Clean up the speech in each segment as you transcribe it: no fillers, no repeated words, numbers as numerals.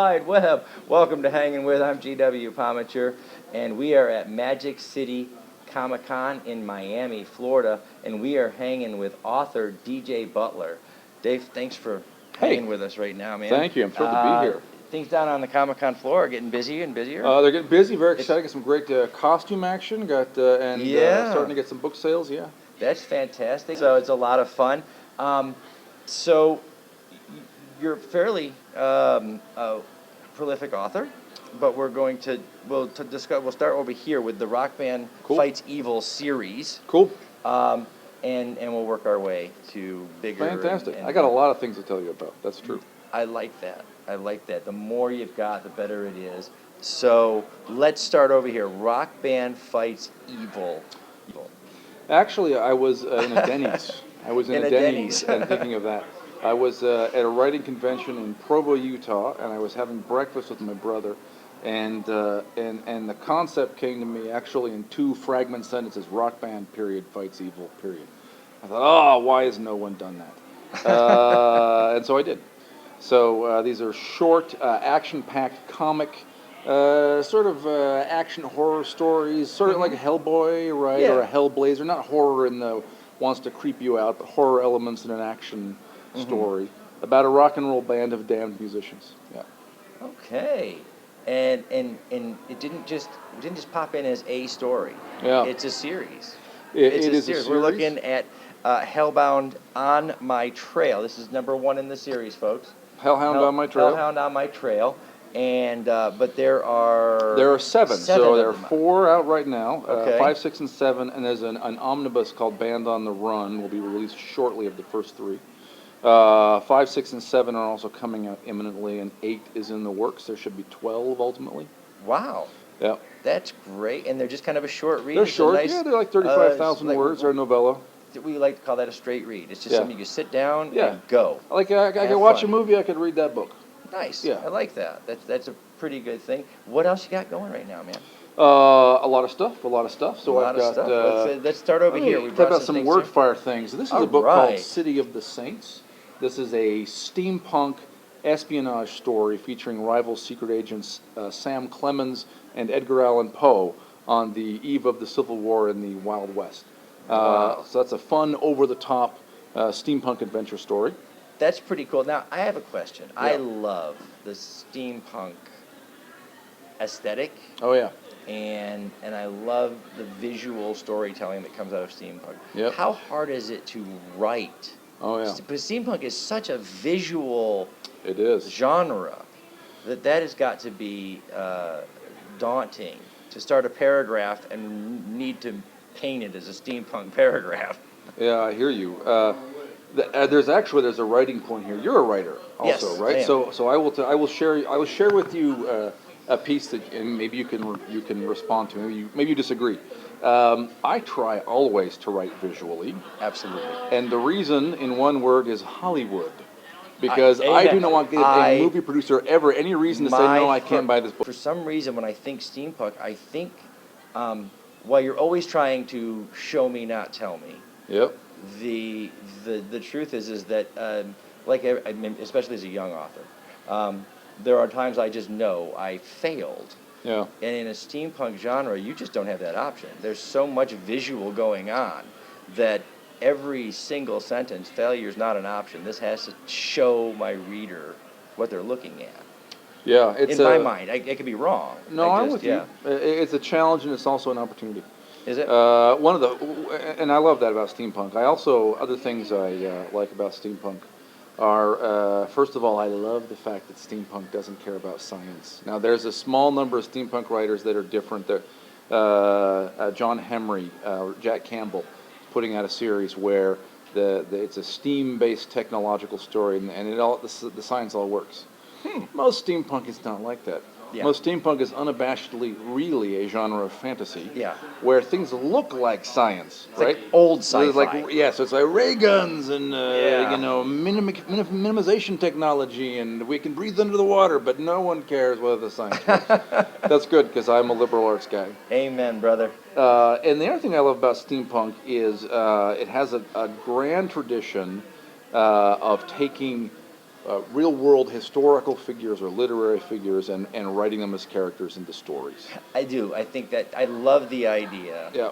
wide web. Welcome to Hangin With. I'm GW Pomichter, and we are at Magic City Comic-Con in Miami, Florida, and we are hanging with author DJ Butler. Dave, thanks for hanging with us right now, man. Thank you. I'm thrilled to be here. Things down on the Comic-Con floor are getting busier and busier. They're getting busy, very exciting. Got some great costume action. Starting to get some book sales. Yeah, that's fantastic. So it's a lot of fun. So you're a fairly prolific author, but we'll start over here with the Rockband Fights Evil series. Cool. And we'll work our way to bigger. Fantastic. I got a lot of things to tell you about. That's true. I like that. The more you've got, the better it is. So let's start over here. Rockband Fights Evil. Actually, I was in a Denny's. I was in a Denny's and thinking of that. I was at a writing convention in Provo, Utah, and I was having breakfast with my brother, and the concept came to me actually in two fragment sentences: Rockband period fights evil period. I thought, why has no one done that? And so I did. So these are short, action-packed comic, action horror stories, sort of like a Hellboy, right, or a Hellblazer. Not horror in the wants to creep you out, but horror elements in an action story about a rock and roll band of damned musicians. Yeah. Okay. And it didn't just pop in as a story. Yeah. It's a series. It is a series. We're looking at Hellbound on My Trail. This is number 1 in the series, folks. Hellhound on My Trail. Hellhound on My Trail. And but there are 7. So there are 4 out right now. Okay. 5, 6, and 7, and there's an omnibus called Band on the Run. Will be released shortly of the first 3. 5, 6, and 7 are also coming out imminently, and 8 is in the works. There should be 12 ultimately. Wow. Yeah. That's great, and they're just kind of a short read. They're short. They're like 35,000 words. They're a novella. We like to call that a straight read. It's just something you can sit down and go. I could watch a movie. I could read that book. Nice. Yeah. I like that. That's a pretty good thing. What else you got going right now, man? A lot of stuff. So I've got. Let's start over here. We talk about some wordfire things. This is a book called City of the Saints. This is a steampunk espionage story featuring rival secret agents Sam Clemens and Edgar Allan Poe on the eve of the Civil War in the Wild West. So that's a fun, over-the-top steampunk adventure story. That's pretty cool. Now, I have a question. Yeah. I love the steampunk aesthetic. Oh, yeah. And I love the visual storytelling that comes out of steampunk. Yep. How hard is it to write? Oh, yeah. But steampunk is such a visual genre that has got to be daunting to start a paragraph and need to paint it as a steampunk paragraph. Yeah, I hear you. There's a writing point here. You're a writer also, yes, right? I am. So I will share with you a piece that, and maybe you can respond to. Maybe you disagree. I try always to write visually. Absolutely. And the reason, in one word, is Hollywood. Because I do not want to give a movie producer ever any reason to say, no, I can't buy this book. For some reason, when I think steampunk, I think, while you're always trying to show me, not tell me. Yep. The truth is that, especially as a young author, there are times I just know I failed. Yeah. And in a steampunk genre, you just don't have that option. There's so much visual going on that every single sentence, failure is not an option. This has to show my reader what they're looking at. Yeah, in my mind. I could be wrong. No, I'm with you. It's a challenge, and it's also an opportunity. Is it? And I love that about steampunk. Other things I like about steampunk are, first of all, I love the fact that steampunk doesn't care about science. Now, there's a small number of steampunk writers that are different. John Henry, Jack Campbell, putting out a series where it's a steam-based technological story, and the science all works. Most steampunk is not like that. Yeah. Most steampunk is unabashedly really a genre of fantasy, where things look like science, it's right? Like old sci-fi. So it's like ray guns and minimization technology, and we can breathe under the water, but no one cares whether the science works. That's good, because I'm a liberal arts guy. Amen, brother. And the other thing I love about steampunk is it has a grand tradition of taking real world historical figures or literary figures and writing them as characters into stories. I do. I think that I love the idea Yeah.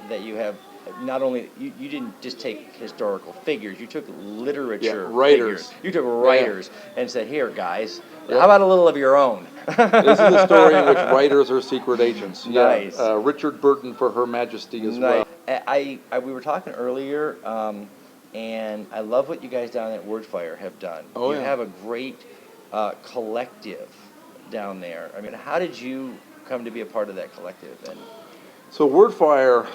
that you have. Not only you didn't just take historical figures, you took literature writers. figures. You took writers and said, "Here, guys, Yep. how about a little of your own?" This is a story in which writers are secret agents. Nice. Yeah. Richard Burton for Her Majesty as well. We were talking earlier, and I love what you guys down at Wordfire have done. Oh, you yeah. have a great collective down there. I mean, how did you come to be a part of that collective? And So Wordfire,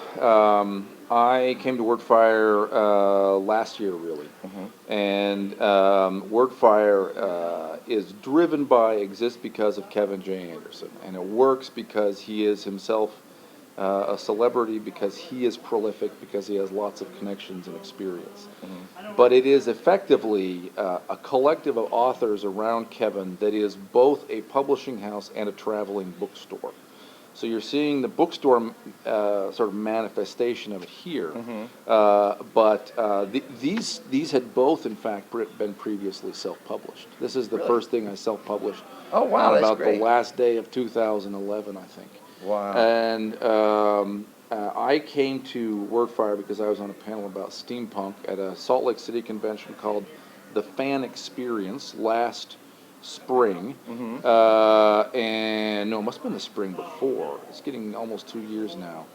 I came to Wordfire last year, really, and Wordfire exists because of Kevin J. Anderson, and it works because he is himself a celebrity, because he is prolific, because he has lots of connections and experience. But it is effectively a collective of authors around Kevin that is both a publishing house and a traveling bookstore. So you're seeing the bookstore sort of manifestation of it here, but these had both, in fact, been previously self-published. This is the Really? first thing I self-published. Oh, wow, on that's about great. the last day of 2011, I think. wow, And I came to Wordfire because I was on a panel about steampunk at a Salt Lake City convention called the Fan Experience last spring. And no, it must have been the spring before. It's getting almost 2 years now.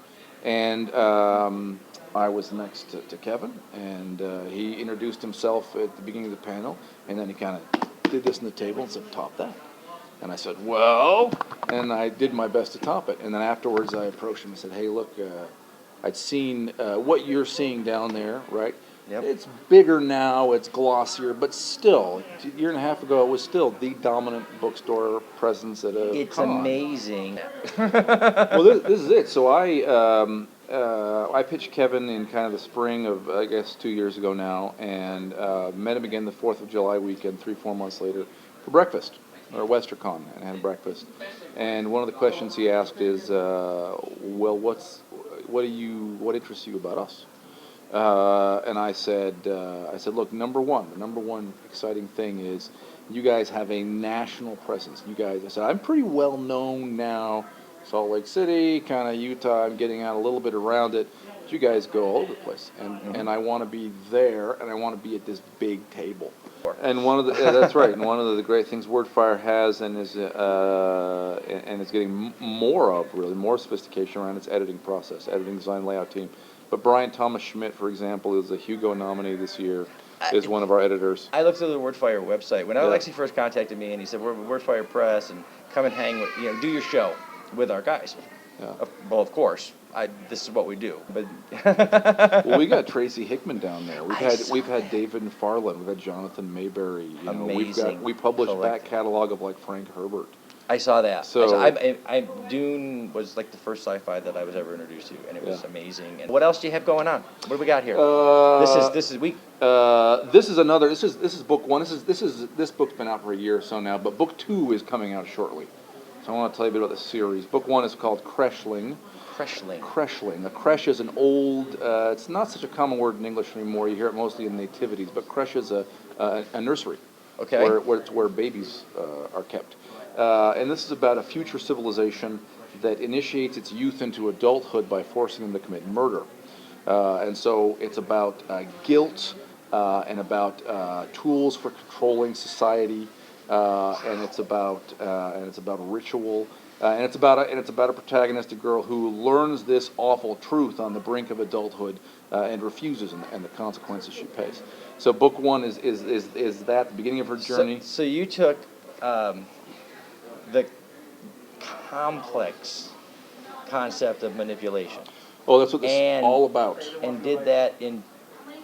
And I was next to Kevin, and he introduced himself at the beginning of the panel, and then he kind of did this on the table and said, "Top that." And I said, "Well," and I did my best to top it. And then afterwards I approached him and said, "Hey, look, I'd seen what you're seeing down there, right? Yep. It's bigger now, it's glossier, but still, a year and a half ago, it was still the dominant bookstore presence at a it's con." amazing." Well, this is it. So I pitched Kevin in kind of the spring of, I guess, 2 years ago now, and met him again the 4th of July weekend, 3-4 months later, for breakfast, or WesterCon, and had breakfast. And one of the questions he asked is, well, what interests you about us? And I said, look, the number one exciting thing is you guys have a national presence. You guys, I said, I'm pretty well known now, Salt Lake City, kind of Utah. I'm getting out a little bit around it. But you guys go all over the place, and I want to be there, and I want to be at this big table. And one of the that's right. And one of the great things Wordfire has and is getting more of, really more sophistication around its editing process, editing, design, layout team. But Brian Thomas Schmidt, for example, is a Hugo nominee this year, is one of our editors. I looked at the Wordfire website when Yeah. Alexi first contacted me, and he said, "We're Wordfire Press, and come and hang with, do your show with our guys." Yeah. Well, of course, this is what we do. But Well, we got Tracy Hickman down there. I saw We've had David McFarlane. We've had Jonathan Mayberry. Amazing We published back collective. catalog of like Frank Herbert. I saw that. So- Dune was like the first sci-fi that I was ever introduced to, and it was Yeah. amazing. And what else do you have going on? What do we got here? This is book one. This book's been out for a year or so now, but book two is coming out shortly. So I want to tell you a bit about the series. Book one is called Crecheling. Crecheling. Crecheling. A creche is an old. It's not such a common word in English anymore. You hear it mostly in nativities, but creche is a nursery. Okay. Where babies are kept. And this is about a future civilization that initiates its youth into adulthood by forcing them to commit murder. And so it's about guilt and about tools for controlling society, and it's about ritual, and it's about a protagonist, a girl who learns this awful truth on the brink of adulthood and refuses, and the consequences she pays. So book one is that the beginning of her journey. So you took the complex concept of manipulation Oh, that's what this and- is all about. and did that in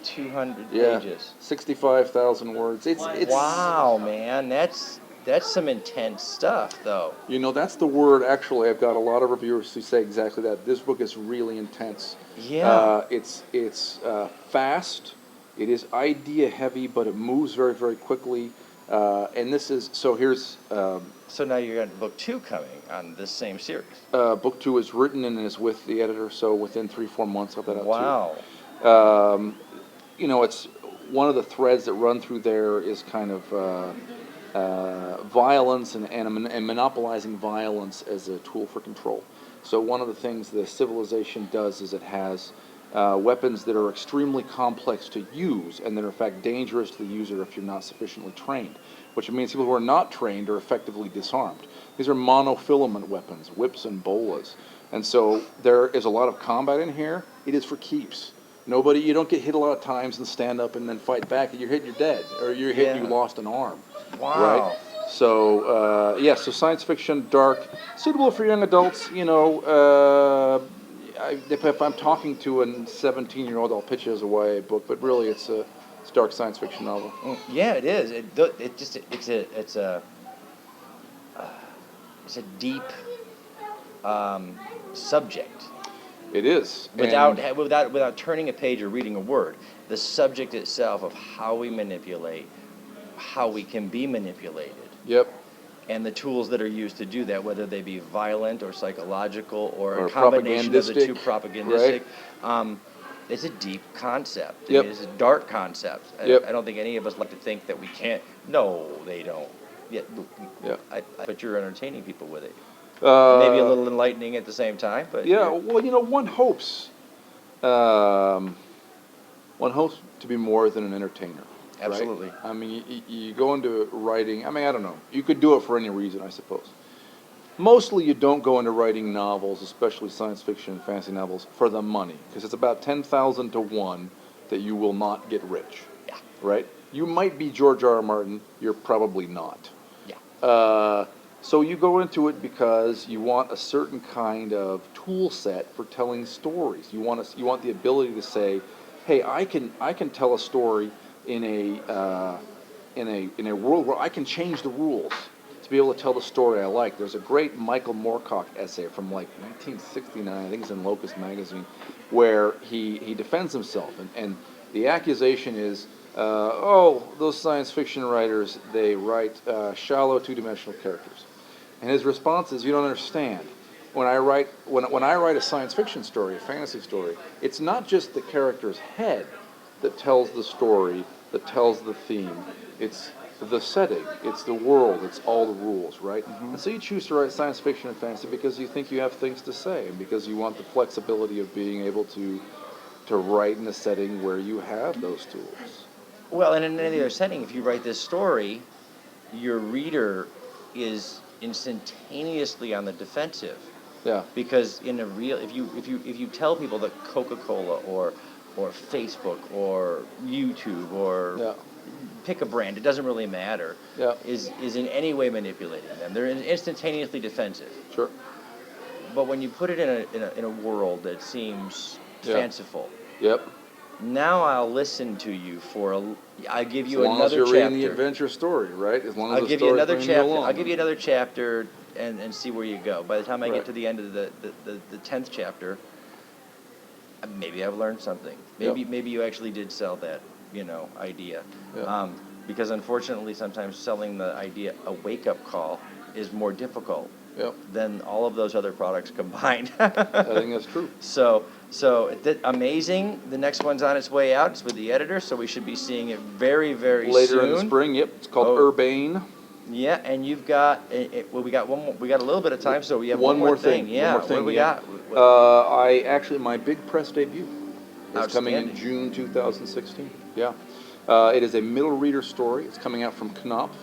200 Yeah, pages. 65,000 words. It's Wow, man, that's some intense stuff, though. You know, that's the word. Actually, I've got a lot of reviewers who say exactly that. This book is really intense. Yeah. It's fast. It is idea heavy, but it moves very, very quickly. And this is so. Here's So now you're got book two coming on this same series. book two is written and is with the editor. So within 3-4 months, I'll have that out too. Wow. You know, it's one of the threads that run through there is kind of violence and monopolizing violence as a tool for control. So one of the things the civilization does is it has weapons that are extremely complex to use and that are in fact dangerous to the user if you're not sufficiently trained, which means people who are not trained are effectively disarmed. These are monofilament weapons, whips and bolas. And so there is a lot of combat in here. It is for keeps. You don't get hit a lot of times and stand up and then fight back. You're hit, you're dead, or you're hit, and you lost an arm. Wow. Right? So, so science fiction, dark, suitable for young adults. If I'm talking to a 17-year-old, I'll pitch it as a YA book, but really it's a dark science fiction novel. Yeah, it is. It's a deep subject. It is. Without turning a page or reading a word. The subject itself of how we manipulate, how we can be manipulated. Yep. And the tools that are used to do that, whether they be violent or psychological or a combination of the two, propagandistic. Right. It's a deep concept. Yep. It's a dark concept. Yep. I don't think any of us like to think that we can't. No, they don't. Yeah. But you're entertaining people with it. Maybe a little enlightening at the same time, but yeah. Well, one hopes to be more than an entertainer. Absolutely. Right? I mean, you go into writing. I mean, I don't know. You could do it for any reason, I suppose. Mostly, you don't go into writing novels, especially science fiction and fantasy novels, for the money, because it's about 10,000 to 1 that you will not get rich. Yeah. Right. You might be George R. R. Martin. You're probably not. Yeah. So you go into it because you want a certain kind of tool set for telling stories. You want the ability to say, "Hey, I can tell a story in a world where I can change the rules to be able to tell the story I like." There's a great Michael Moorcock essay from like 1969, I think it's in Locust magazine, where he defends himself, and the accusation is, those science fiction writers, they write shallow two-dimensional characters. And his response is, you don't understand. When I write a science fiction story, a fantasy story, it's not just the character's head that tells the story, that tells the theme. It's the setting, it's the world, it's all the rules, right? Mm-hmm. And so you choose to write science fiction and fantasy because you think you have things to say, and because you want the flexibility of being able to write in a setting where you have those tools. Well, and in any other setting, if you write this story, your reader is instantaneously on the defensive. Yeah. Because in a real, if you tell people that Coca-Cola or Facebook or YouTube or pick a brand, it doesn't really matter. Yeah. Is in any way manipulating them. They're instantaneously defensive. Sure. But when you put it in a world that seems fanciful. Yep. Now I'll listen to you I'll give you another chapter. As long as you're reading the adventure story, right? As long as I'll give you another chapter. I'll give you another chapter and see where you go. By the time I get to the end of the 10th chapter, maybe I've learned something. Maybe you actually did sell that, idea. Yep. Because unfortunately, sometimes selling the idea a wake-up call is more difficult than all of those other products combined. I think that's true. So amazing. The next one's on its way out. It's with the editor, so we should be seeing it very, very later soon. In the spring. Yep, it's called Urbane. Yeah, and you've got we got one more. We got a little bit of time, so we have one more thing. Yeah, one more thing, what do we got? My big press debut is coming in June 2016. Yeah, it is a middle reader story. It's coming out from Knopf.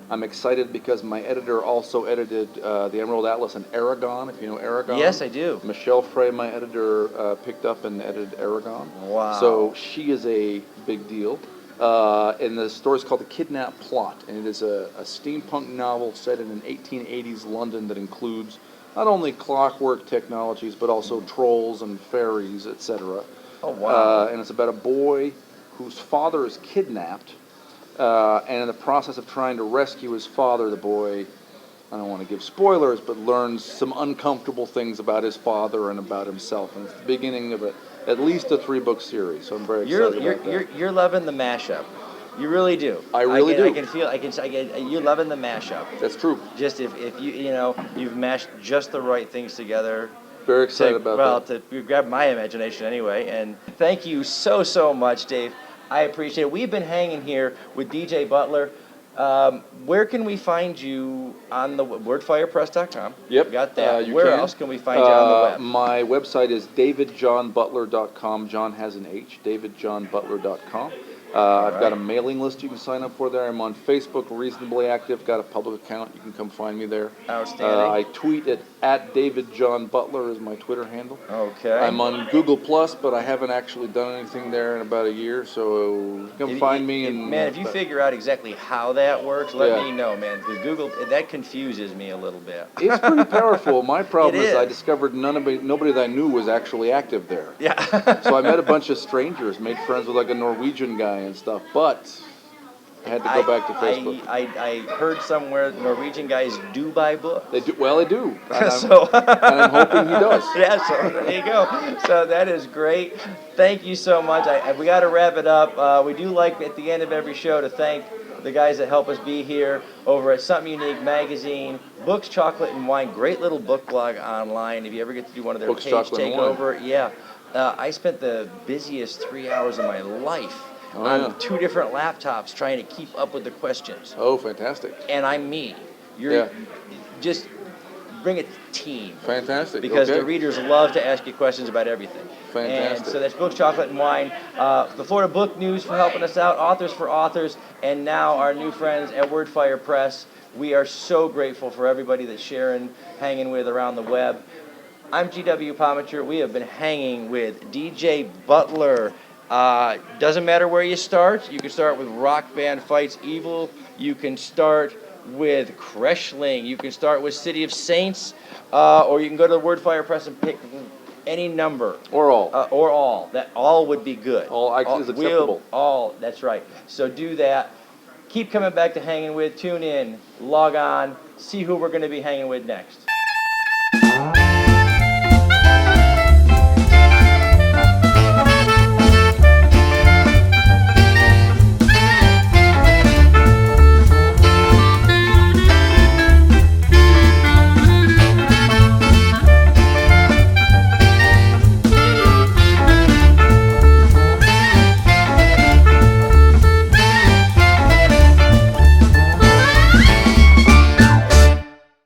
I'm excited because my editor also edited the Emerald Atlas and Aragon, if you know Aragon. Yes, I do. Michelle Frey, my editor, picked up and edited Aragon. Wow. So she is a big deal. And the story is called The Kidnap Plot, and it is a steampunk novel set in an 1880s London that includes not only clockwork technologies, but also trolls and fairies, etc. Oh, wow. And it's about a boy whose father is kidnapped. And in the process of trying to rescue his father, the boy, I don't want to give spoilers, but learns some uncomfortable things about his father and about himself. And it's the beginning of at least a 3-book series, so I'm very excited about that. You're loving the mashup. You really do. I really do. I can feel. You're loving the mashup. That's true. Just if you've mashed just the right things together. Very excited about that. Well, to grab my imagination anyway. And thank you so much, Dave. I appreciate it. We've been hanging here with DJ Butler. Where can we find you on the wordfirepress.com? Yep. Got that. You Where can. else can we find you on the web? My website is davidjohnbutler.com. John has an H, davidjohnbutler.com. I've got a mailing list you can sign up for there. I'm on Facebook, reasonably active. Got a public account. You can come find me there. Outstanding. I tweet at DavidJohnButler is my Twitter handle. Okay. I'm on Google Plus, but I haven't actually done anything there in about a year. So come find me. Man, if you figure out exactly how that works, let me know, man. Because Google, that confuses me a little bit. It's pretty powerful. My problem is I is. discovered nobody that I knew was actually active there. Yeah. So I met a bunch of strangers, made friends with like a Norwegian guy and stuff, but I had to go back to Facebook. I heard somewhere Norwegian guys do buy books. They do. Well, they do. And And I'm hoping he does. Yeah, so there you go. So that is great. Thank you so much. We got to wrap it up. We do like at the end of every show to thank the guys that help us be here over at Something Unique Magazine, Books, Chocolate, and Wine. Great little book blog online. If you ever get to do one of their Books, page Chocolate, and Wine. takeover, yeah. I spent the busiest 3 hours of my life on 2 different laptops trying to keep up with the questions. Oh, fantastic. And I'm me. Just bring a team. Fantastic. Because okay. the readers love to ask you questions about everything. Fantastic. And so that's Books, Chocolate, and Wine. The Florida Book News for helping us out, Authors for Authors, and now our new friends at Wordfire Press. We are so grateful for everybody that's sharing, hanging with around the web. I'm GW Pomichter. We have been hanging with DJ Butler. Doesn't matter where you start. You can start with Rockband Fights Evil. You can start with Crecheling. You can start with City of Saints. Or you can go to the Wordfire Press and pick any number. Or all. Or all. That all would be good. All is acceptable. All, that's right. So do that. Keep coming back to Hanging With. Tune in. Log on. See who we're going to be hanging with next.